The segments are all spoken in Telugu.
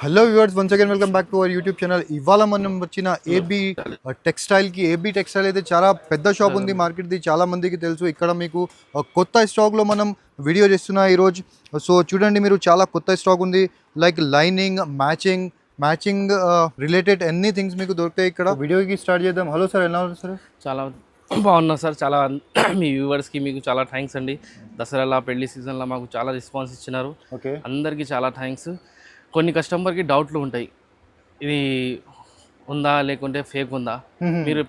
Hello viewers, once again welcome back to our YouTube channel. ఇవాళ మనం వచ్చిన ఏబీ టెక్స్టైల్కి. ఏబీ టెక్స్టైల్ అయితే చాలా పెద్ద షాప్ ఉంది మార్కెట్ది, చాలా మందికి తెలుసు. ఇక్కడ మీకు కొత్త స్టాక్లో మనం వీడియో చేస్తున్నా ఈరోజు. సో చూడండి, మీరు చాలా కొత్త స్టాక్ ఉంది. లైక్ లైనింగ్, మ్యాచింగ్ రిలేటెడ్ ఎన్ని థింగ్స్ మీకు దొరుకుతాయి ఇక్కడ. వీడియోకి స్టార్ట్ చేద్దాం. హలో సార్, ఎలా ఉన్నారు సార్? చాలా బాగున్నా సార్. చాలా మీ వ్యూవర్స్కి మీకు చాలా థ్యాంక్స్ అండి. దసరాలో పెళ్లి సీజన్లో మాకు చాలా రెస్పాన్స్ ఇచ్చినారు. ఓకే, అందరికీ చాలా థ్యాంక్స్. కొన్ని కస్టమర్కి డౌట్లు ఉంటాయి, ఇది ఉందా లేకుంటే ఫేక్ ఉందా. మీరు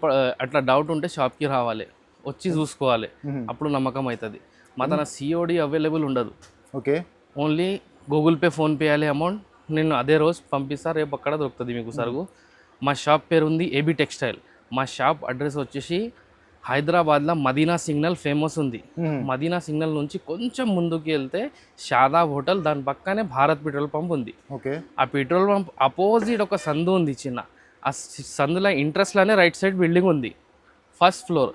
అట్లా డౌట్ ఉంటే షాప్కి రావాలి, వచ్చి చూసుకోవాలి, అప్పుడు నమ్మకం అవుతుంది. మా తన సిఓడి అవైలబుల్ ఉండదు. Okay, only Google pay, PhonePe చేయాలి అమౌంట్. నేను అదే రోజు పంపిస్తా, రేపు అక్కడ దొరుకుతుంది మీకు సరుకు. మా షాప్ పేరు ఉంది ఏబీ టెక్స్టైల్. మా షాప్ అడ్రస్ వచ్చేసి హైదరాబాద్లో మదీనా సిగ్నల్ ఫేమస్ ఉంది. మదీనా సిగ్నల్ నుంచి కొంచెం ముందుకు వెళ్తే షాదాబ్ హోటల్, దాని పక్కనే భారత్ పెట్రోల్ పంప్ ఉంది. ఓకే, ఆ పెట్రోల్ పంప్ అపోజిట్ ఒక సందు ఉంది చిన్న. ఆ సందులో ఇంట్రెస్ట్లోనే రైట్ సైడ్ బిల్డింగ్ ఉంది, ఫస్ట్ ఫ్లోర్.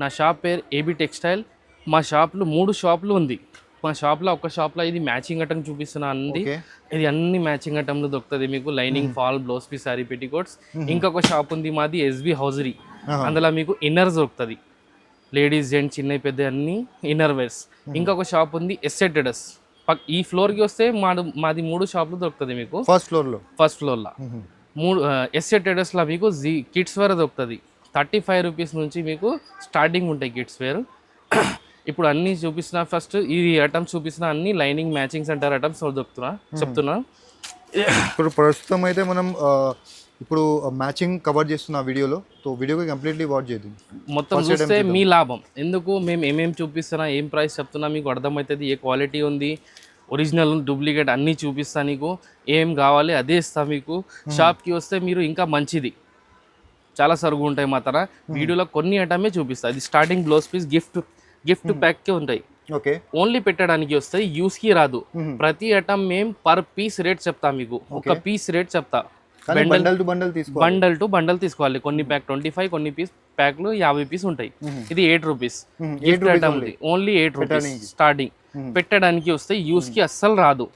నా షాప్ పేరు ఏబీ టెక్స్టైల్. మా షాప్లో 3 షాపులు ఉంది. మా షాప్లో ఒక షాప్లో ఇది మ్యాచింగ్ ఐటమ్ చూపిస్తున్నా అండి. ఇది అన్ని మ్యాచింగ్ ఐటమ్లు దొరుకుతుంది మీకు. Lining, fall, blouse piece, sari petticoats. ఇంకొక షాప్ ఉంది మాది ఎస్బీ హౌజరీ. అందులో మీకు ఇన్నర్స్ దొరుకుతుంది, లేడీస్, జెంట్స్, చిన్న పెద్ద అన్ని ఇన్నర్ వేర్స్. ఇంకొక షాప్ ఉంది ఎస్ఎటెడస్. ఈ ఫ్లోర్కి వస్తే మాది 3 షాపులు దొరుకుతుంది మీకు. ఫస్ట్ ఫ్లోర్లో 3 ఎస్ఎటెడస్లో మీకు కిడ్స్ వేర్ దొరుకుతుంది. 35 రూపీస్ నుంచి మీకు స్టార్టింగ్ ఉంటాయి కిడ్స్ వేర్. ఇప్పుడు అన్నీ చూపిస్తున్నా. ఫస్ట్ ఈ ఐటమ్స్ చూపిస్తున్నా, అన్ని లైనింగ్ మ్యాచింగ్ సెంటర్ ఐటమ్స్ చెప్తున్నా. ఇప్పుడు ప్రస్తుతం అయితే మనం ఇప్పుడు మ్యాచింగ్ కవర్ చేస్తున్న వీడియోలో. సో వీడియోకి కంప్లీట్లీ వాచ్ చేద్దాం. మొత్తం చూస్తే మీ లాభం. ఎందుకు మేము ఏమేమి చూపిస్తున్నా, ఏం ప్రైస్ చెప్తున్నా మీకు అర్థమవుతుంది. ఏ క్వాలిటీ ఉంది, ఒరిజినల్, డూప్లికేట్ అన్నీ చూపిస్తా. నీకు ఏం కావాలి అదే ఇస్తా మీకు. షాప్కి వస్తే మీరు ఇంకా మంచిది, చాలా సరుగు ఉంటాయి మా తన. వీడియోలో కొన్ని ఐటమే చూపిస్తా. ఇది స్టార్టింగ్ బ్లౌజ్ పీస్, గిఫ్ట్ ప్యాక్కే ఉంటాయి. ఓకే, ఓన్లీ పెట్టడానికి వస్తాయి, యూస్కి రాదు. ప్రతి ఐటమ్ మేము పర్ పీస్ రేట్ చెప్తా మీకు. ఒక పీస్ రేట్ చెప్తా. బండల్ టు బండల్ తీసుకోవాలి. కొన్ని ప్యాక్ 25, కొన్ని ప్యాక్లు 50 పీస్ ఉంటాయి. ఇది 8 రూపీస్ గిఫ్ట్ ఐటమ్ ఉంది. Only 8 rupees starting. పెట్టడానికి వస్తే యూస్కి అస్సలు రాదు.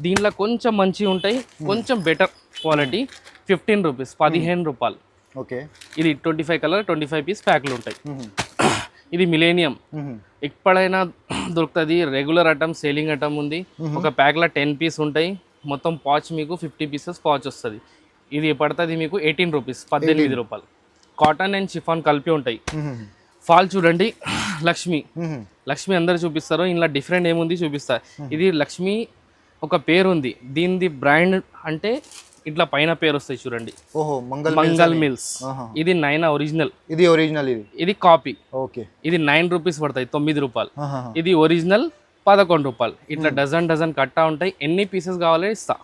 దీంట్లో కొంచెం మంచి ఉంటాయి, కొంచెం బెటర్ క్వాలిటీ. 15 రూపీస్, 15 రూపాయలు. ఓకే, ఇది 25 కలర్, 25 పీస్ ప్యాక్లు ఉంటాయి. ఇది మిలేనియం, ఎప్పుడైనా దొరుకుతుంది. రెగ్యులర్ ఐటమ్, సేలింగ్ ఐటమ్ ఉంది. ఒక ప్యాక్లో 10 పీస్ ఉంటాయి. మొత్తం పాచ్ మీకు 50 పీసెస్ పాచ్ వస్తుంది. ఇది పడుతుంది మీకు 18 రూపీస్, 18 రూపాయలు. కాటన్ అండ్ షిఫాన్ కలిపి ఉంటాయి. ఫాల్ చూడండి, లక్ష్మి అందరు చూపిస్తారు. ఇందులో డిఫరెంట్ ఏముంది చూపిస్తా. ఇది లక్ష్మి ఒక పేరు ఉంది, దీనిది బ్రాండ్ అంటే ఇట్లా పైన పేరు వస్తాయి చూడండి. ఓహో, మంగల్ మిల్స్. ఇది 9 ఒరిజినల్, ఇది కాపీ. ఓకే, ఇది 9 రూపీస్ పడతాయి, 9 రూపాయలు. ఇది ఒరిజినల్ 11 రూపాయలు. ఇట్లా డజన్ కట్టా ఉంటాయి. ఎన్ని పీసెస్ కావాలో ఇస్తా.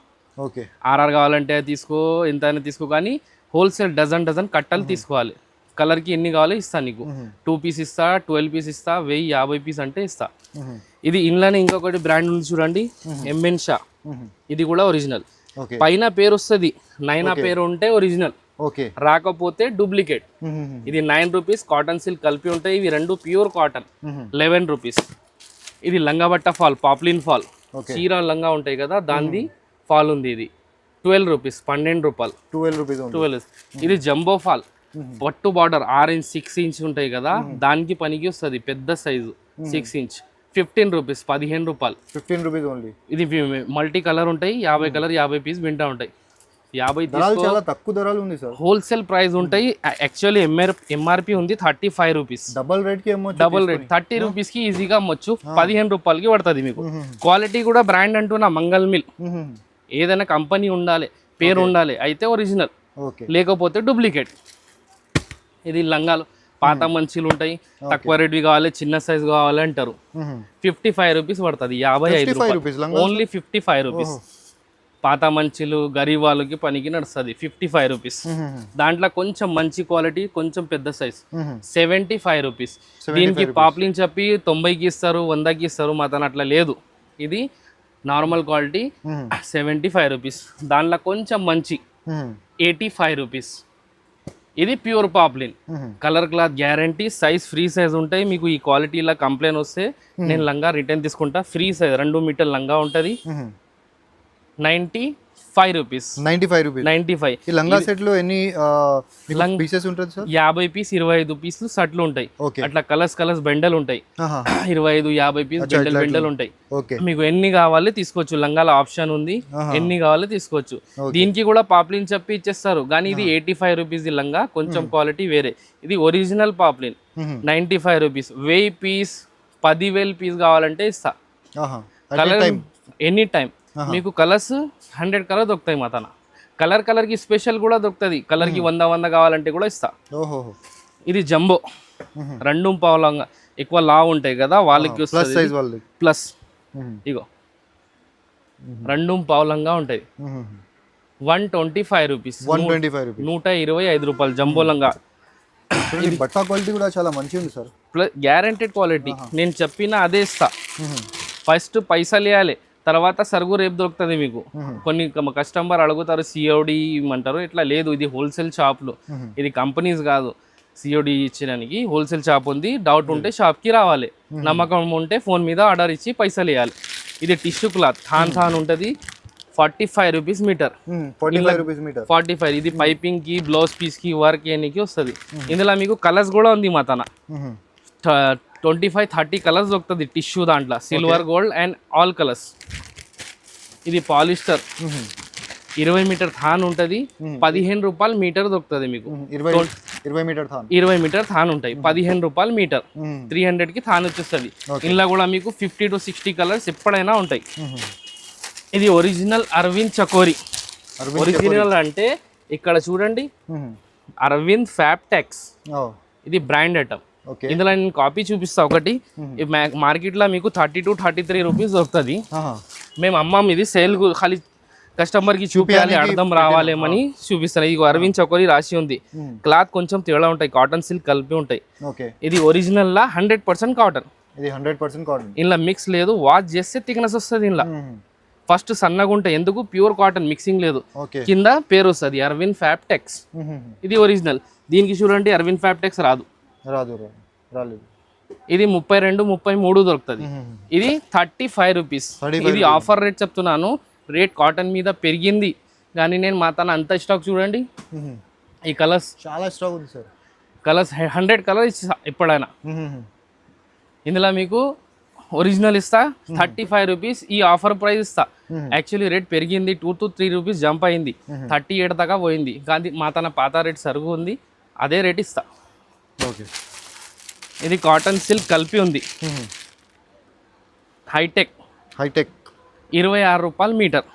ఓకే, ఆర్ఆర్ కావాలంటే తీసుకో, ఎంత అయినా తీసుకో, కానీ హోల్సేల్ డజన్ కట్టలు తీసుకోవాలి. కలర్కి ఎన్ని కావాలో ఇస్తా నీకు. 2 పీస్ ఇస్తా, 12 పీస్ ఇస్తా, 1050 పీస్ అంటే ఇస్తా. ఇది ఇంట్లోనే ఇంకొకటి బ్రాండ్ ఉంది చూడండి, ఎంఎన్ షా. ఇది కూడా ఒరిజినల్. పైన పేరు వస్తుంది, 9 పేరు ఉంటే ఒరిజినల్, రాకపోతే డూప్లికేట్. ఇది 9 రూపీస్. కాటన్ సిల్క్ కలిపి ఉంటాయి. ఇవి 2 ప్యూర్ కాటన్, 11 రూపీస్. ఇది లంగా బట్ట ఫాల్, పాప్లిన్ ఫాల్, చీర లంగా ఉంటాయి కదా, దానిది ఫాల్ ఉంది. ఇది 12 రూపీస్, 12 రూపాయలు. 12. ఇది జంబో ఫాల్, పట్టు బార్డర్ 6 ఇంచ్ 6 ఇంచ్ ఉంటాయి కదా, దానికి పనికి వస్తుంది, పెద్ద సైజు 6 ఇంచ్. 15 రూపీస్, 15 రూపాయలు. 15 రూపీస్ ఓన్లీ. ఇది మల్టీ కలర్ ఉంటాయి, 50 కలర్, 50 పీస్ వింటా ఉంటాయి. 50 చాలా తక్కువ ధరలు ఉంది సార్. హోల్సేల్ ప్రైస్ ఉంటాయి. యాక్చువల్లీ ఎంఆర్పి ఉంది 35 రూపీస్. డబల్ రేట్ 30 రూపీస్ కి ఈజీగా అమ్మొచ్చు. 15 రూపాయలకి పడుతుంది మీకు. క్వాలిటీ కూడా బ్రాండ్ అంటున్నా, మంగల్ మిల్. ఏదైనా కంపెనీ ఉండాలి, పేరు ఉండాలి, అయితే ఒరిజినల్, లేకపోతే డూప్లికేట్. ఇది లంగాలు పాత మంచిలు ఉంటాయి, తక్కువ రేట్వి కావాలి, చిన్న సైజు కావాలి అంటారు. 55 రూపీస్ పడుతుంది, 55 రూపాయలు. Only 55 rupees. పాత మంచిలు గరీబ్ వాళ్ళకి పనికి నడుస్తుంది. 55 రూపీస్. దాంట్లో కొంచెం మంచి క్వాలిటీ, కొంచెం పెద్ద సైజ్, 75 రూపీస్. దీనికి పాప్లిన్ చెప్పి 90కి ఇస్తారు, 100కి ఇస్తారు. మా తన అట్లా లేదు. ఇది నార్మల్ క్వాలిటీ, 75 రూపీస్. దాంట్లో కొంచెం మంచి 85 రూపీస్. ఇది pure poplin, colour cloth guarantee, size free size ఉంటాయి. మీకు ఈ క్వాలిటీలో కంప్లైంట్ వస్తే నేను లంగా రిటర్న్ తీసుకుంటా. ఫ్రీ సైజ్ 2 మీటర్ లంగా ఉంటుంది. 95 రూపీస్. 95 రూపీస్. 95. ఈ లంగా సెట్ లో ఎన్ని పీసెస్ ఉంటుంది సార్? 50 పీస్ 25 పీసులు షర్ట్లు ఉంటాయి. ఓకే. అట్లా కలర్స్ బెండలు ఉంటాయి. 25 50 పీస్ బెండలు ఉంటాయి. ఓకే. మీకు ఎన్ని కావాలి తీసుకోవచ్చు. లంగాల ఆప్షన్ ఉంది, ఎన్ని కావాలి తీసుకోవచ్చు. దీనికి కూడా పాప్లిన్ చెప్పి ఇచ్చేస్తారు, కానీ ఇది 85 రూపీస్ ఈ లంగా, కొంచెం క్వాలిటీ వేరే. ఇది original poplin 95 rupees. 1000 piece 10,000 piece కావాలంటే ఇస్తా. కలర్ ఎనీ టైం మీకు కలర్స్ 100 కలర్ దొరుకుతాయి మా తన. కలర్ కి స్పెషల్ కూడా దొరుకుతుంది. కలర్ కి 100 కావాలంటే కూడా ఇస్తా. ఇది జంబో 2.5 లంగా, ఎక్కువ లావు ఉంటాయి కదా వాళ్ళకి వస్తుంది. ప్లస్ ఇగో 2.5 లంగా ఉంటాయి. 125 రూపీస్. 125 రూపాయలు జంబో లంగా. బట్టా క్వాలిటీ కూడా చాలా మంచిగా ఉంది సార్. Plus guaranteed quality. నేను చెప్పిన అదే ఇస్తా. ఫస్ట్ పైసలు ఇవ్వాలి, తర్వాత సరుకు రేపు దొరుకుతుంది మీకు. కొన్ని కస్టమర్ అడుగుతారు సిఓడి ఇమ్మంటారు, ఇట్లా లేదు. ఇది హోల్సేల్ షాప్లు, ఇది కంపెనీస్ కాదు. సిఓడి ఇచ్చడానికి హోల్సేల్ షాప్ ఉంది. డౌట్ ఉంటే షాప్కి రావాలి, నమ్మకం ఉంటే ఫోన్ మీద ఆర్డర్ ఇచ్చి పైసలు ఇవ్వాలి. ఇది టిష్యూ క్లాత్ థాన్ ఉంటుంది. 45 రూపీస్ మీటర్. 45. ఇది పైపింగ్ కి, బ్లౌజ్ పీస్ కి, వర్క్ చేయడానికి వస్తుంది. ఇందులో మీకు కలర్స్ కూడా ఉంది మా తన. 25-30 కలర్స్ దొరుకుతుంది టిష్యూ దాంట్లో. Silver, gold and all colours. ఇది పాలిస్టర్ 20 మీటర్ థాన్ ఉంటుంది. 15 రూపాయలు మీటర్ దొరుకుతుంది మీకు. 20 మీటర్ థాన్ ఉంటాయి. 15 రూపాయలు మీటర్. 300 కి థాన్ వచ్చేస్తుంది. ఇందులో కూడా మీకు 50 to 60 కలర్స్ ఎప్పుడైనా ఉంటాయి. ఇది ఒరిజినల్ అరవింద్ చకోరి. ఒరిజినల్ అంటే ఇక్కడ చూడండి, అరవింద్ ఫ్యాబ్టెక్స్. ఇది బ్రాండ్ ఐటమ్. ఇందులో నేను కాపీ చూపిస్తా ఒకటి. మార్కెట్లో మీకు 32-33 రూపీస్ దొరుకుతుంది. మేము అమ్మాం ఇది సేల్ ఖాళీ కస్టమర్కి చూపించాలి, అర్థం రావాలేమని చూపిస్తాను. ఇది అరవింద్ చకోరి రాసి ఉంది. క్లాత్ కొంచెం తేడా ఉంటాయి, కాటన్ సిల్క్ కలిపి ఉంటాయి. ఇది ఒరిజినల్ లా 100% కాటన్. ఇందులో మిక్స్ లేదు. వాష్ చేస్తే థిక్నెస్ వస్తుంది. ఇందులో ఫస్ట్ సన్నగా ఉంటాయి, ఎందుకు ప్యూర్ కాటన్, మిక్సింగ్ లేదు. కింద పేరు వస్తుంది అరవింద్ ఫ్యాబ్టెక్స్. ఇది ఒరిజినల్. దీనికి చూడండి అరవింద్ ఫ్యాబ్టెక్స్ రాదు. ఇది 32-33 దొరుకుతుంది. ఇది 35 రూపీస్. ఇది ఆఫర్ రేట్ చెప్తున్నాను. రేట్ కాటన్ మీద పెరిగింది, కానీ నేను మా తన అంత స్టాక్ చూడండి. ఈ కలర్స్ చాలా స్టాక్ ఉంది సార్. కలర్స్ 100 కలర్స్ ఎప్పుడైనా. ఇందులో మీకు ఒరిజినల్ ఇస్తా 35 రూపీస్. ఈ ఆఫర్ ప్రైస్ ఇస్తా. యాక్చువల్లీ రేట్ పెరిగింది, 2 to 3 రూపీస్ జంప్ అయింది. 38 దాకా పోయింది, కానీ మా తన పాత రేట్ సరుకు ఉంది, అదే రేట్ ఇస్తా. ఇది కాటన్ సిల్క్ కలిపి ఉంది. హైటెక్ 26 రూపాయలు మీటర్.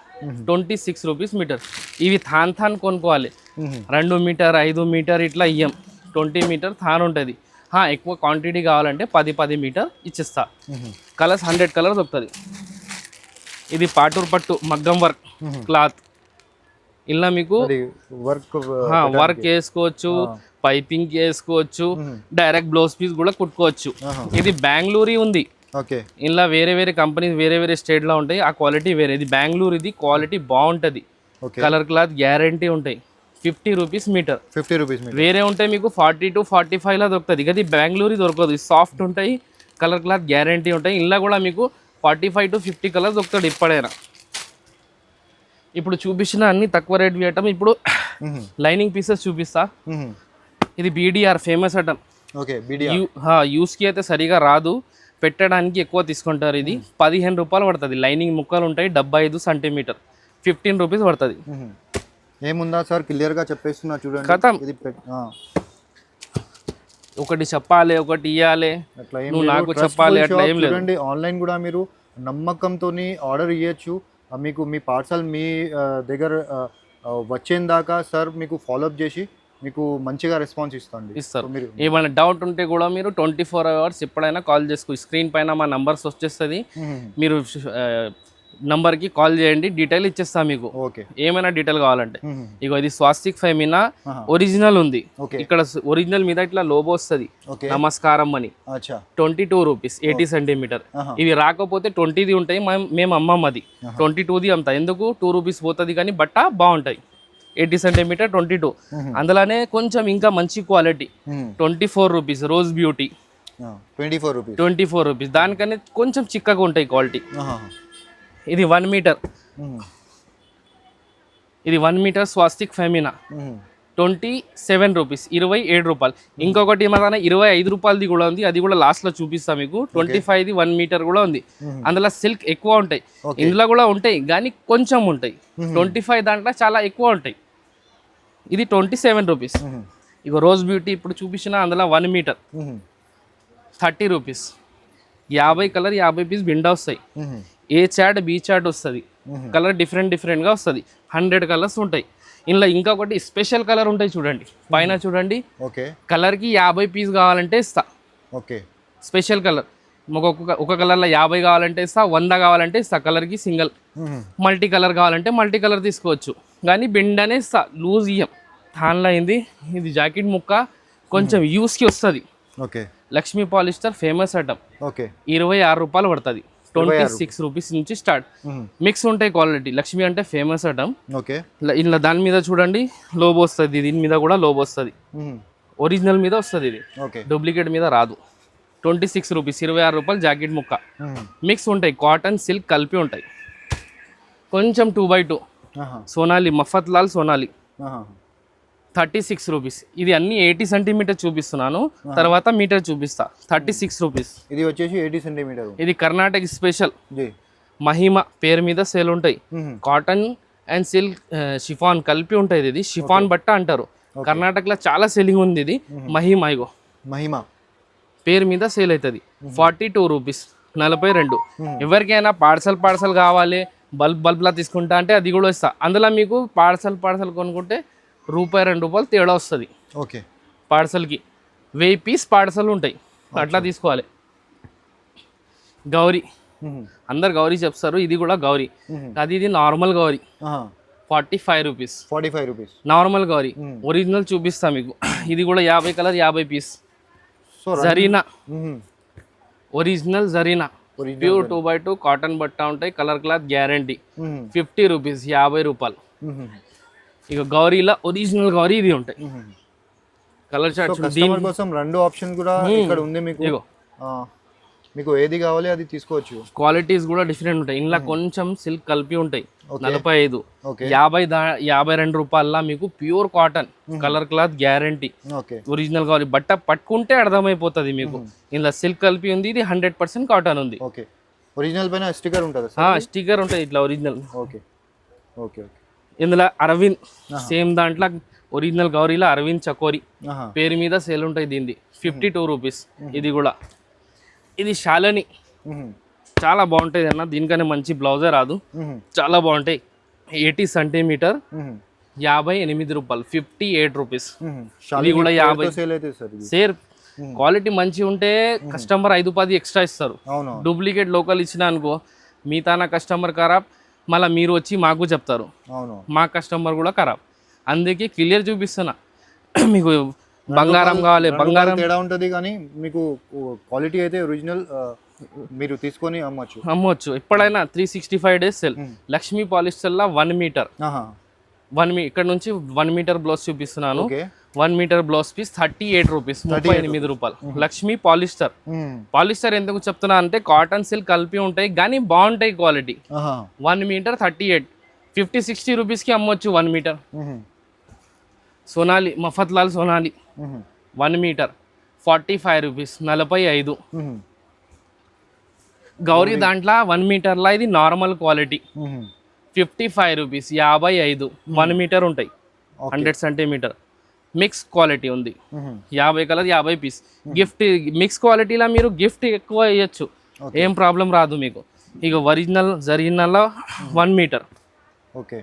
26 rupees metre. ఇవి థాన్ కొనుక్కోవాలి. 2 మీటర్ 5 మీటర్ ఇట్లా ఇయ్యం. 20 మీటర్ థాన్ ఉంటుంది. ఎక్కువ క్వాంటిటీ కావాలంటే 10 మీటర్ ఇచ్చిస్తా. కలర్స్ 100 కలర్స్ దొరుకుతుంది. ఇది పాటూర్ పట్టు మగ్గం వర్క్ క్లాత్. ఇలా మీకు వర్క్ వేసుకోవచ్చు, పైపింగ్ వేసుకోవచ్చు, డైరెక్ట్ బ్లౌజ్ పీస్ కూడా కుట్టుకోవచ్చు. ఇది బెంగళూరు ఉంది. ఇలా వేరే కంపెనీస్ వేరే స్టేట్ లో ఉంటాయి, ఆ క్వాలిటీ వేరే. ఇది బెంగళూరు, ఇది క్వాలిటీ బాగుంటది. కలర్ క్లాత్ గ్యారంటీ ఉంటాయి. 50 రూపీస్ మీటర్. వేరే ఉంటాయి మీకు 40 to 45 లా దొరుకుతుంది. ఇది బెంగళూరు దొరకదు. సాఫ్ట్ ఉంటాయి, కలర్ క్లాత్ గ్యారంటీ ఉంటాయి. ఇలా కూడా మీకు 45 to 50 కలర్స్ దొరుకుతాడు ఎప్పుడైనా. ఇప్పుడు చూపించిన అన్ని తక్కువ రేట్ వేయటం. ఇప్పుడు లైనింగ్ పీసెస్ చూపిస్తా. ఇది BDR ఫేమస్ ఐటమ్. యూస్కి అయితే సరిగా రాదు, పెట్టడానికి ఎక్కువ తీసుకుంటారు. ఇది 15 రూపాయలు పడుతుంది. లైనింగ్ ముక్కలు ఉంటాయి, 75 సెంటీమీటర్. 15 రూపీస్ పడుతుంది. ఏముందా సార్, క్లియర్ గా చెప్పేస్తున్నా చూడండి. కథం ఒకటి చెప్పాలి, ఒకటి ఇవ్వాలి, నువ్వు నాకు చెప్పాలి, అట్లా ఏం లేదు. చూడండి, ఆన్లైన్ కూడా మీరు నమ్మకంతో ఆర్డర్ ఇవ్వచ్చు. మీకు మీ పార్సల్ మీ దగ్గర వచ్చేదాకా సార్ మీకు ఫాలోఅప్ చేసి మీకు మంచిగా రెస్పాన్స్ ఇస్తారు. ఏమైనా డౌట్ ఉంటే కూడా మీరు 24 hours ఎప్పుడైనా కాల్ చేసుకో. స్క్రీన్ పైన మా నంబర్స్ వచ్చేస్తుంది. మీరు నంబర్కి కాల్ చేయండి, డీటెయిల్ ఇచ్చేస్తా మీకు. ఏమైనా డీటెయిల్ కావాలంటే. ఇగో ఇది స్వాస్తిక్ ఫెమినా ఒరిజినల్ ఉంది. ఇక్కడ ఒరిజినల్ మీద ఇట్లా లోగో వస్తుంది, నమస్కారం అని. 22 రూపీస్ 80 సెంటీమీటర్. ఇవి రాకపోతే 20ది ఉంటాయి, మేము అమ్మం అది 22ది అమ్ముతా. ఎందుకు 2 రూపీస్ పోతుంది, కానీ బట్ట బాగుంటాయి. 80 సెంటీమీటర్ 22. అందులోనే కొంచెం ఇంకా మంచి quality 24 rupees rose beauty. 24 rupees. దానికనే కొంచెం చిక్కగా ఉంటాయి క్వాలిటీ. ఇది 1 మీటర్ ఇది 1 మీటర్ స్వాస్తిక్ ఫెమినా 27 రూపీస్, 27 రూపాయలు. ఇంకొకటి మన 25 రూపాయలది కూడా ఉంది, అది కూడా లాస్ట్లో చూపిస్తాను మీకు. 25ది 1 మీటర్ కూడా ఉంది. అందులో సిల్క్ ఎక్కువ ఉంటాయి, ఇందులో కూడా ఉంటాయి కానీ కొంచెం ఉంటాయి. 25 దాంట్లో చాలా ఎక్కువ ఉంటాయి. ఇది 27 రూపీస్. ఇక రోజ్ బ్యూటీ ఇప్పుడు చూపించిన అందులో 1 మీటర్ 30 రూపీస్. 50 కలర్ 50 పీస్ బిండా వస్తాయి. ఏ చాట్ బి చాట్ వస్తుంది, కలర్ డిఫరెంట్గా వస్తుంది. 100 కలర్స్ ఉంటాయి. ఇందులో ఇంకొకటి స్పెషల్ కలర్ ఉంటాయి చూడండి, పైన చూడండి. ఓకే, కలర్కి 50 పీస్ కావాలంటే ఇస్తా. ఓకే, స్పెషల్ కలర్ ఒక కలర్లో 50 కావాలంటే ఇస్తా, 100 కావాలంటే ఇస్తా. కలర్కి సింగిల్. మల్టీ కలర్ కావాలంటే మల్టీ కలర్ తీసుకోవచ్చు, కానీ బిండానే ఇస్తా, లూజ్ ఇయ్యం. దానిలో అయింది ఇది జాకెట్ ముక్క కొంచెం యూస్కి వస్తుంది. Okay, Lakshmi polyester famous item. Okay, 26 రూపాయలు పడుతుంది. 26 రూపీస్ నుంచి స్టార్ట్. మిక్స్ ఉంటాయి క్వాలిటీ. లక్ష్మి అంటే ఫేమస్ ఐటమ్. ఓకే, ఇలా దాని మీద చూడండి లోబో వస్తుంది, దీని మీద కూడా లోబో వస్తుంది. ఒరిజినల్ మీద వస్తుంది ఇది, డూప్లికేట్ మీద రాదు. 26 రూపీస్, 26 రూపాయలు జాకెట్ ముక్క. మిక్స్ ఉంటాయి, కాటన్ సిల్క్ కలిపి ఉంటాయి. కొంచెం 2x2 Sonali, Mafatlal Sonali 36 rupees. ఇది అన్ని 80 సెంటీమీటర్ చూపిస్తున్నాను, తర్వాత మీటర్ చూపిస్తా. 36 రూపీస్. ఇది వచ్చేసి 80 సెంటీమీటర్. ఇది కర్ణాటక స్పెషల్ మహిమ పేరు మీద సేల్ ఉంటాయి. కాటన్ అండ్ సిల్క్ షిఫాన్ కలిపి ఉంటుంది. ఇది షిఫాన్ బట్ట అంటారు. కర్ణాటకలో చాలా సెల్లింగ్ ఉంది ఇది. మహిమ, ఇగో మహిమ పేరు మీద సేల్ అవుతుంది. 42 రూపీస్, 42. ఎవరికైనా పార్సల్ కావాలి, బల్బ్లా తీసుకుంటా అంటే అది కూడా ఇస్తా. అందులో మీకు పార్సల్ కొనుక్కుంటే ₹2 తేడా వస్తుంది. ఓకే, పార్సల్కి 1000 పీస్ పార్సల్ ఉంటాయి, అట్లా తీసుకోవాలి. గౌరీ, అందరు గౌరీ చెప్తారు, ఇది కూడా గౌరీ. ఇది normal Gauri. 45 rupees. 45 rupees normal Gauri. Original చూపిస్తా మీకు. ఇది కూడా 50 కలర్ 50 పీస్. జరీనా, ఒరిజినల్ జరీనా, ప్యూర్ 2x2 కాటన్ బట్ట ఉంటాయి. Colour cloth guarantee. 50 రూపీస్, 50 రూపాయలు. ఇక గౌరీలో ఒరిజినల్ గౌరీ ఇది ఉంటాయి. కలర్ చార్ట్ కస్టమర్ కోసం రెండు ఆప్షన్ కూడా ఇక్కడ ఉంది మీకు. మీకు ఏది కావాలి అది తీసుకోవచ్చు. క్వాలిటీస్ కూడా డిఫరెంట్ ఉంటాయి. ఇందులో కొంచెం సిల్క్ కలిపి ఉంటాయి. 45, 52 రూపాయల మీకు pure cotton colour cloth guarantee. Original Gauri బట్ట పట్టుకుంటే అర్థమైపోతుంది మీకు. ఇందులో సిల్క్ కలిపి ఉంది. ఇది 100% కాటన్ ఉంది. ఓకే, ఒరిజినల్ పైన స్టిక్కర్ ఉంటుంది. స్టిక్కర్ ఉంటుంది ఇట్లా ఒరిజినల్. Okay, okay. ఇందులో అరవింద్ సేమ్ దాంట్లో ఒరిజినల్ గౌరీలో అరవింద్ చకోరి పేరు మీద సేల్ ఉంటాయి. దీనిది 52 రూపీస్. ఇది కూడా ఇది శాలని చాలా బాగుంటుంది అన్న. దీనికనే మంచి బ్లౌజే రాదు, చాలా బాగుంటాయి. 80 సెంటీమీటర్ 58 రూపాయలు, 58 రూపీస్. ఇది కూడా 50 సేర్. క్వాలిటీ మంచి ఉంటే కస్టమర్ 5-10 ఎక్స్ట్రా ఇస్తారు. డూప్లికేట్ లోకల్ ఇచ్చిన అనుకో మిగతా కస్టమర్ ఖరాబ్, మళ్ళీ మీరు వచ్చి మాకు చెప్తారు, మా కస్టమర్ కూడా ఖరాబ్. అందుకే క్లియర్ చూపిస్తున్నా. మీకు బంగారం కావాలి, బంగారం తేడా ఉంటుంది, కానీ మీకు క్వాలిటీ అయితే ఒరిజినల్ మీరు తీసుకొని అమ్మొచ్చు ఎప్పుడైనా. 365 డేస్ సెల్. లక్ష్మీ పాలిస్టర్లో 1 మీటర్ ఇక్కడ నుంచి 1 మీటర్ బ్లౌజ్ చూపిస్తున్నాను. 1 మీటర్ బ్లౌజ్ పీస్ 38 రూపీస్, 38 రూపాయలు. లక్ష్మీ పాలిస్టర్. పాలిస్టర్ ఎందుకు చెప్తున్నా అంటే కాటన్ సిల్క్ కలిపి ఉంటాయి కానీ బాగుంటాయి క్వాలిటీ. 1 మీటర్ 38, 50-60 రూపీస్కి అమ్మొచ్చు 1 metre. Sonali, Mafatlal Sonali 1 metre 45 rupees, 45. Gauri దాంట్లో 1 మీటర్లో ఇది నార్మల్ క్వాలిటీ 55 రూపీస్, 55. 1 మీటర్ ఉంటాయి, 100 సెంటీమీటర్. మిక్స్ క్వాలిటీ ఉంది. 50 కలర్ 50 పీస్. గిఫ్ట్ మిక్స్ క్వాలిటీలో మీరు గిఫ్ట్ ఎక్కువ ఇవ్వచ్చు, ఏం ప్రాబ్లం రాదు మీకు. ఇక ఒరిజినల్ జరిగినలో 1 metre. Okay,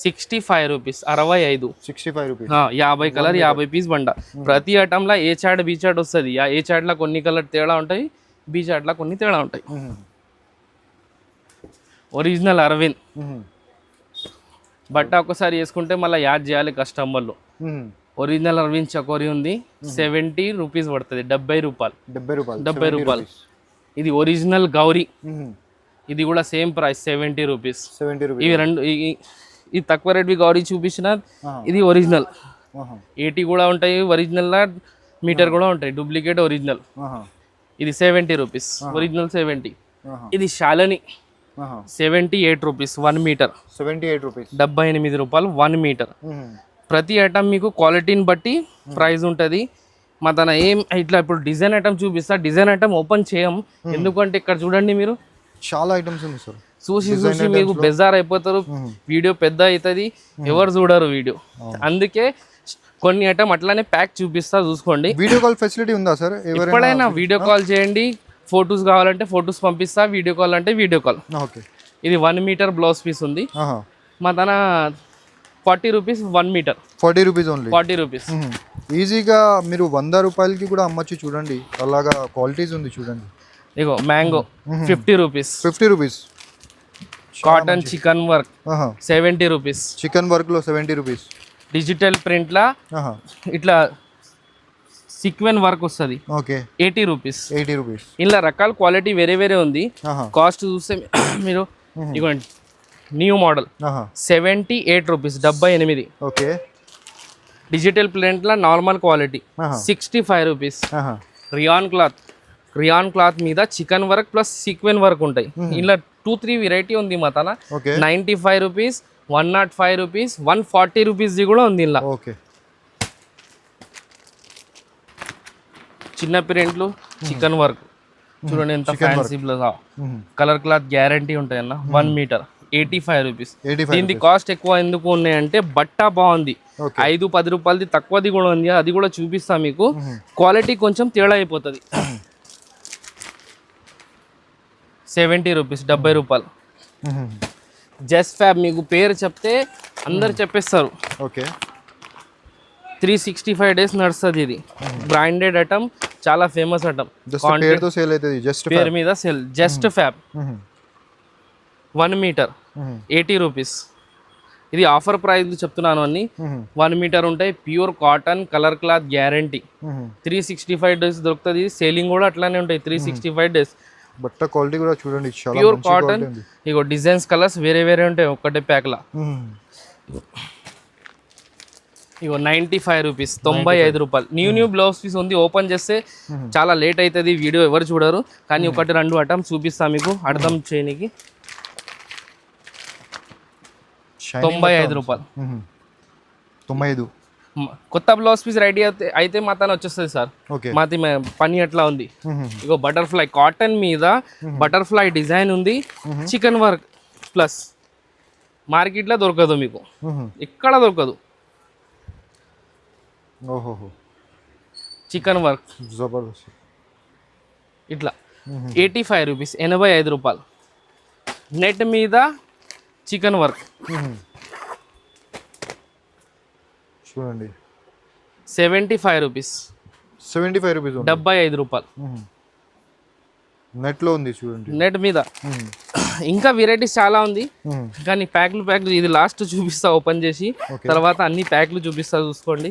65 rupees, 65. 65 rupees. 50 colour 50 piece బండ. ప్రతి ఐటమ్లో ఏ చాట్ బి చాట్ వస్తుంది. ఏ చాట్లో కొన్ని కలర్ తేడా ఉంటాయి, బి చాట్లో కొన్ని తేడా ఉంటాయి. ఒరిజినల్ అరవింద్ బట్ట ఒకసారి వేసుకుంటే మళ్ళీ యాడ్ చేయాలి కస్టమర్లు. ఒరిజినల్ అరవింద్ చకోరి ఉంది. 70 రూపీస్ పడుతుంది, 70 రూపాయలు. 70 రూపాయలు. ఇది ఒరిజినల్ గౌరీ. ఇది కూడా సేమ్ ప్రైస్ 70 రూపీస్. ఇవి రెండు. ఇది తక్కువ రేట్ గౌరీ చూపించిన, ఇది ఒరిజినల్. 80 కూడా ఉంటాయి ఒరిజినల్, మీటర్ కూడా ఉంటాయి డూప్లికేట్ ఒరిజినల్. ఇది 70 రూపీస్, ఒరిజినల్ 70. ఇది శాలని 78 రూపీస్ 1 మీటర్. 78 రూపీస్. 78 రూపాయలు 1 మీటర్. ప్రతి ఐటమ్ మీకు క్వాలిటీని బట్టి ప్రైస్ ఉంటుంది. మా తన ఏం ఇట్లా ఇప్పుడు డిజైన్ ఐటమ్ చూపిస్తా, డిజైన్ ఐటమ్ ఓపెన్ చేయం ఎందుకంటే ఇక్కడ చూడండి మీరు చాలా ఐటమ్స్ ఉంది సార్. చూసి మీకు బెజార్ అయిపోతారు, వీడియో పెద్ద అవుతుంది, ఎవరు చూడరు వీడియో. అందుకే కొన్ని ఐటమ్ అట్లానే ప్యాక్ చూపిస్తా, చూసుకోండి. వీడియో కాల్ ఫెసిలిటీ ఉందా సార్? ఎప్పుడైనా వీడియో కాల్ చేయండి, ఫొటోస్ కావాలంటే ఫొటోస్ పంపిస్తా, వీడియో కాల్ అంటే వీడియో కాల్. ఓకే. ఇది 1 మీటర్ బ్లౌజ్ పీస్ ఉంది మా తన 40 rupees 1 metre. 40 rupees only. 40 rupees. ఈజీగా మీరు 100 రూపాయలకి కూడా అమ్మచ్చు. చూడండి అలాగా క్వాలిటీస్ ఉంది చూడండి. ఇగో mango 50 rupees. 50 rupees. Cotton chikan work 70 rupees. Chikan work లో 70 రూపీస్. డిజిటల్ ప్రింట్ లా ఇట్లా సీక్వెన్ వర్క్ వస్తుంది. ఓకే. 80 రూపీస్. 80 రూపీస్. ఇలా రకాల క్వాలిటీ వేరే వేరే ఉంది. కాస్ట్ చూస్తే మీరు ఇగోండి new model 78 rupees 78. Okay. Digital print లా normal quality 65 rupees. Rayon cloth మీద chikan work plus sequin work ఉంటాయి. ఇలా 2-3 వెరైటీ ఉంది మా తన. 95 రూపీస్, 105 రూపీస్, 140 రూపీస్ కూడా ఉంది ఇలా. ఓకే. చిన్న ప్రింట్లు చికెన్ వర్క్ చూడండి ఎంత ఫ్యాన్సీగా. కలర్ క్లాత్ గ్యారంటీ ఉంటాయి అన్న. 1 మీటర్ 85 రూపీస్. దీనికి కాస్ట్ ఎక్కువ ఎందుకు ఉన్నాయంటే బట్ట బాగుంది. 5-10 రూపాయలది తక్కువది కూడా ఉంది, అది కూడా చూపిస్తా మీకు. క్వాలిటీ కొంచెం తేడా అయిపోతుంది. 70 రూపీస్ 70 రూపాయలు. జస్ట్ ఫ్యాబ్ మీకు పేరు చెప్తే అందరు చెప్పేస్తారు. ఓకే. 365 డేస్ నడుస్తుంది ఇది. బ్రాండెడ్ ఐటమ్, చాలా ఫేమస్ ఐటమ్. పేరు మీద sale. Just fab 1 metre 80 rupees. ఇది ఆఫర్ ప్రైస్ చెప్తున్నాను అన్ని. 1 మీటర్ ఉంటాయి. Pure cotton colour cloth guarantee. 365 days దొరుకుతుంది. సేలింగ్ కూడా అట్లానే ఉంటాయి 365 డేస్. బట్ట క్వాలిటీ కూడా చూడండి, ప్యూర్ కాటన్. ఇగో డిజైన్స్ కలర్స్ వేరే వేరే ఉంటాయి ఒక్కటే ప్యాక్ లా. ఇగో 95 రూపీస్ 95 రూపాయలు. న్యూ బ్లౌజ్ పీస్ ఉంది. ఓపెన్ చేస్తే చాలా లేట్ అవుతుంది, వీడియో ఎవరు చూడరు. కానీ 1-2 ఐటమ్స్ చూపిస్తా మీకు అర్థం చేయనికి. 95 రూపాయలు. 95. కొత్త బ్లౌజ్ పీస్ రెడీ అయితే మాత్రం వచ్చేస్తుంది సార్. మాది పని ఎట్లా ఉంది. ఇగో బటర్ఫ్లై కాటన్ మీద బటర్ఫ్లై డిజైన్ ఉంది. చికెన్ వర్క్ ప్లస్ మార్కెట్లో దొరకదు మీకు, ఎక్కడ దొరకదు. Chicken work Jabardasth. ఇట్లా 85 రూపీస్ 85 రూపాయలు. నెట్ మీద చికెన్ వర్క్ చూడండి 75 రూపీస్. 75 రూపీస్. 75 రూపాయలు. నెట్ లో ఉంది చూడండి. నెట్ మీద ఇంకా వెరైటీస్ చాలా ఉంది, కానీ ప్యాక్లు ఇది లాస్ట్ చూపిస్తా ఓపెన్ చేసి. తర్వాత అన్ని ప్యాక్లు చూపిస్తా, చూసుకోండి.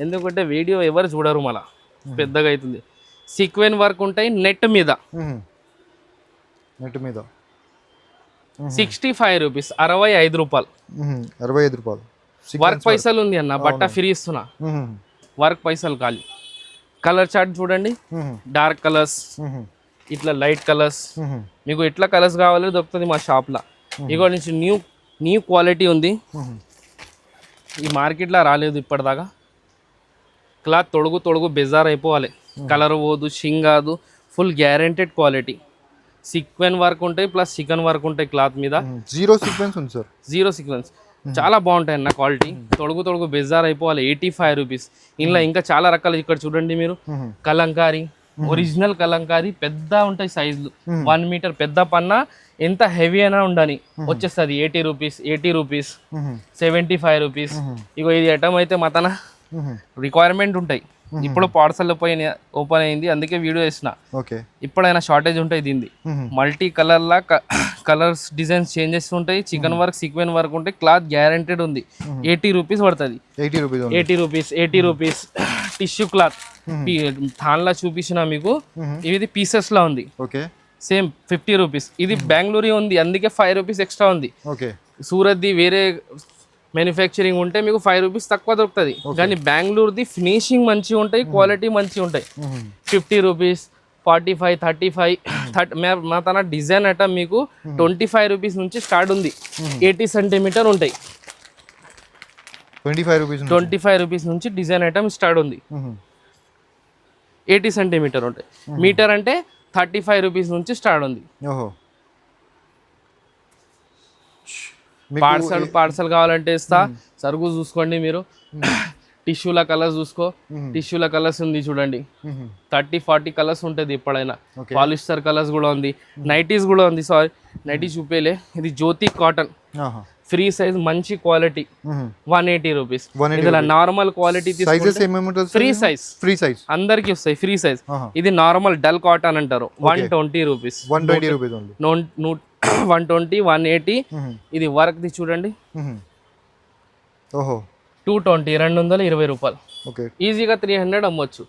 ఎందుకంటే వీడియో ఎవరు చూడరు, మళ్ళా పెద్దగా అవుతుంది. సీక్వెన్ వర్క్ ఉంటాయి నెట్ మీద. 65 రూపీస్ 65 రూపాయలు. 65 రూపాయలు. వర్క్ పైసలు ఉంది అన్న, బట్ట ఫ్రీ ఇస్తున్నా. వర్క్ పైసలు ఖాళీ. కలర్ చార్ట్ చూడండి. డార్క్ కలర్స్, ఇట్లా లైట్ కలర్స్, మీకు ఎట్లా కలర్స్ కావాలో దొరుకుతుంది మా షాప్లో. ఇగో నుంచి న్యూ క్వాలిటీ ఉంది, ఈ మార్కెట్లో రాలేదు ఇప్పటిదాకా. క్లాత్ తొడుగు బెజార్ అయిపోవాలి, కలర్ పోదు, షింగ్ కాదు, full guaranteed quality. Sequin work ఉంటాయి ప్లస్ చికెన్ వర్క్ ఉంటాయి క్లాత్ మీద. జీరో సీక్వెన్స్ ఉంది సార్. జీరో సీక్వెన్స్ చాలా బాగుంటాయి అన్న క్వాలిటీ. తొడుగు బెజార్ అయిపోవాలి. 85 రూపీస్. ఇంట్లో ఇంకా చాలా రకాలు ఇక్కడ చూడండి మీరు. కలంకారీ, ఒరిజినల్ కలంకారీ పెద్ద ఉంటాయి సైజులు. 1 మీటర్ పెద్ద పన్నా ఎంత హెవీ అయినా ఉండని వచ్చేస్తుంది. 80 రూపీస్ 75 రూపీస్. ఇగో ఇది ఐటమ్ అయితే మతన రిక్వైర్మెంట్ ఉంటాయి. ఇప్పుడు పార్సల్ ఓపెన్ అయింది, అందుకే వీడియో చేసిన. ఇప్పుడైనా షార్టేజ్ ఉంటాయి దీనిది. మల్టీ కలర్ లా కలర్స్ డిజైన్స్ చేంజెస్ ఉంటాయి. చికెన్ వర్క్ సీక్వెన్ వర్క్ ఉంటాయి. క్లాత్ గ్యారెంటెడ్ ఉంది. 80 రూపీస్ పడుతుంది. 80 రూపీస్. టిష్యూ క్లాత్ థాన్లా చూపించిన మీకు. ఇది పీసెస్ లా ఉంది. Same 50 rupees. ఇది బెంగళూరు ఉంది, అందుకే 5 రూపీస్ ఎక్స్ట్రా ఉంది. సూరత్ది వేరే మ్యానుఫ్యాక్చరింగ్ ఉంటే మీకు 5 రూపీస్ తక్కువ దొరుకుతుంది. కానీ బెంగళూరుది ఫినిషింగ్ మంచిగా ఉంటాయి, క్వాలిటీ మంచిగా ఉంటాయి. 50 రూపీస్, 45, 35, 30 మా తన డిజైన్ అట మీకు 25 రూపీస్ నుంచి స్టార్ట్ ఉంది. 80 సెంటీమీటర్ ఉంటాయి. 25 రూపీస్ నుంచి డిజైన్ ఐటమ్ స్టార్ట్ ఉంది. 80 సెంటీమీటర్ ఉంటాయి. మీటర్ అంటే 35 రూపీస్ నుంచి స్టార్ట్ ఉంది. పార్సల్ కావాలంటే ఇస్తా. సరుకు చూసుకోండి మీరు. టిష్యూల కలర్స్ చూసుకో. టిష్యూల కలర్స్ ఉంది చూడండి. 30-40 కలర్స్ ఉంటుంది ఎప్పుడైనా. పాలిస్టర్ కలర్స్ కూడా ఉంది. నైటీస్ కూడా ఉంది. సారీ నైటీ చూపేలే. ఇది జ్యోతి కాటన్ ఫ్రీ సైజ్ మంచి క్వాలిటీ 180 రూపీస్. ఇందులో నార్మల్ క్వాలిటీ ఫ్రీ సైజ్ అందరికి వస్తాయి. Free size. ఇది నార్మల్ డల్ కాటన్ అంటారు. 120 రూపీస్. 120, 180. ఇది వర్క్ ది చూడండి. 220, 220 రూపాయలు. ఈజీగా 300 అమ్మొచ్చు.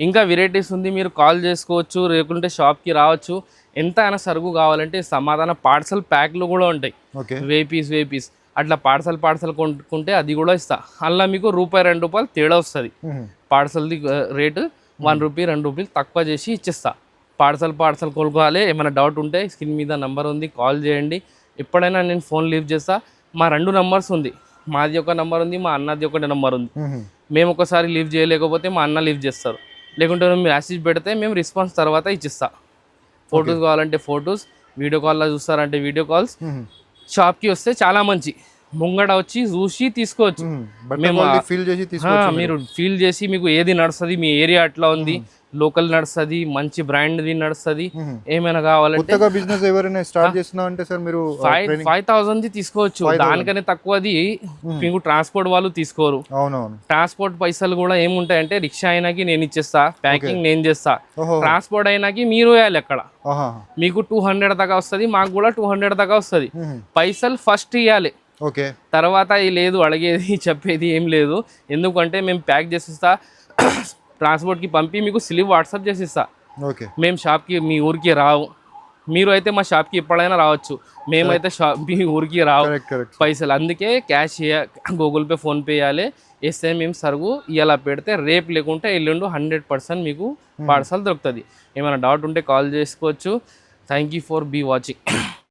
ఇంకా వెరైటీస్ ఉంది. మీరు కాల్ చేసుకోవచ్చు, లేకుంటే షాప్కి రావచ్చు. ఎంత అయినా సరుకు కావాలంటే సమాధాన పార్సల్ ప్యాక్లు కూడా ఉంటాయి. వేపీస్ అట్లా పార్సల్ కొనుక్కుంటే అది కూడా ఇస్తా. అలా మీకు ₹1-2 తేడా వస్తుంది. పార్సల్ది రేటు 1 రూపీ 2 రూపీలు తక్కువ చేసి ఇచ్చేస్తా. పార్సల్ కొనుక్కోవాలి. ఏమైనా డౌట్ ఉంటే స్క్రీన్ మీద నంబర్ ఉంది, కాల్ చేయండి. ఎప్పుడైనా నేను ఫోన్ లీవ్ చేస్తా. మా 2 నంబర్స్ ఉంది. మాది ఒక నెంబర్ ఉంది, మా అన్నది ఒకటి నెంబర్ ఉంది. మేము ఒకసారి లీవ్ చేయలేకపోతే మా అన్న లీవ్ చేస్తారు. లేకుంటే మీరు మెసేజ్ పెడితే మేము రెస్పాన్స్ తర్వాత ఇచ్చిస్తా. ఫొటోస్ కావాలంటే ఫొటోస్, వీడియో కాల్లో చూస్తారంటే వీడియో కాల్స్. షాప్కి వస్తే చాలా మంచి ముంగడ వచ్చి చూసి తీసుకోవచ్చు. మీరు ఫీల్ చేసి మీకు ఏది నడుస్తుంది, మీ ఏరియా అట్లా ఉంది, లోకల్ నడుస్తుంది, మంచి బ్రాండ్ది నడుస్తుంది. ఏమైనా కావాలంటే బిజినెస్ ఎవరైనా స్టార్ట్ చేస్తున్నా అంటే సార్ మీరు 5,000 తీసుకోవచ్చు. దానికనే తక్కువది మీకు ట్రాన్స్పోర్ట్ వాళ్ళు తీసుకోరు. ట్రాన్స్పోర్ట్ పైసలు కూడా ఏముంటాయంటే రిక్షా అయినాకి నేను ఇచ్చేస్తా, ప్యాకింగ్ నేను చేస్తా. ట్రాన్స్పోర్ట్ అయినాకి మీరు వేయాలి. అక్కడ మీకు 200 దాకా వస్తుంది, మాకు కూడా 200 దాకా వస్తుంది. పైసలు ఫస్ట్ ఇవ్వాలి. తర్వాత లేదు అడిగేది చెప్పేది ఏం లేదు. ఎందుకంటే మేము ప్యాక్ చేసిస్తా, ట్రాన్స్పోర్ట్కి పంపి మీకు స్లిప్ వాట్సాప్ చేసిస్తా. మేము షాప్కి మీ ఊరికి రావు. మీరు అయితే మా షాప్కి ఎప్పుడైనా రావచ్చు. మేమైతే మీ ఊరికి రావు పైసలు. అందుకే క్యాష్ గూగుల్ పే, ఫోన్పే వేయాలి. వేస్తే మేము సరుకు ఇలా పెడితే రేపు లేకుంటే ఎల్లుండి 100% మీకు పార్సల్ దొరుకుతుంది. ఏమైనా డౌట్ ఉంటే కాల్ చేసుకోవచ్చు. Thank you for be watching.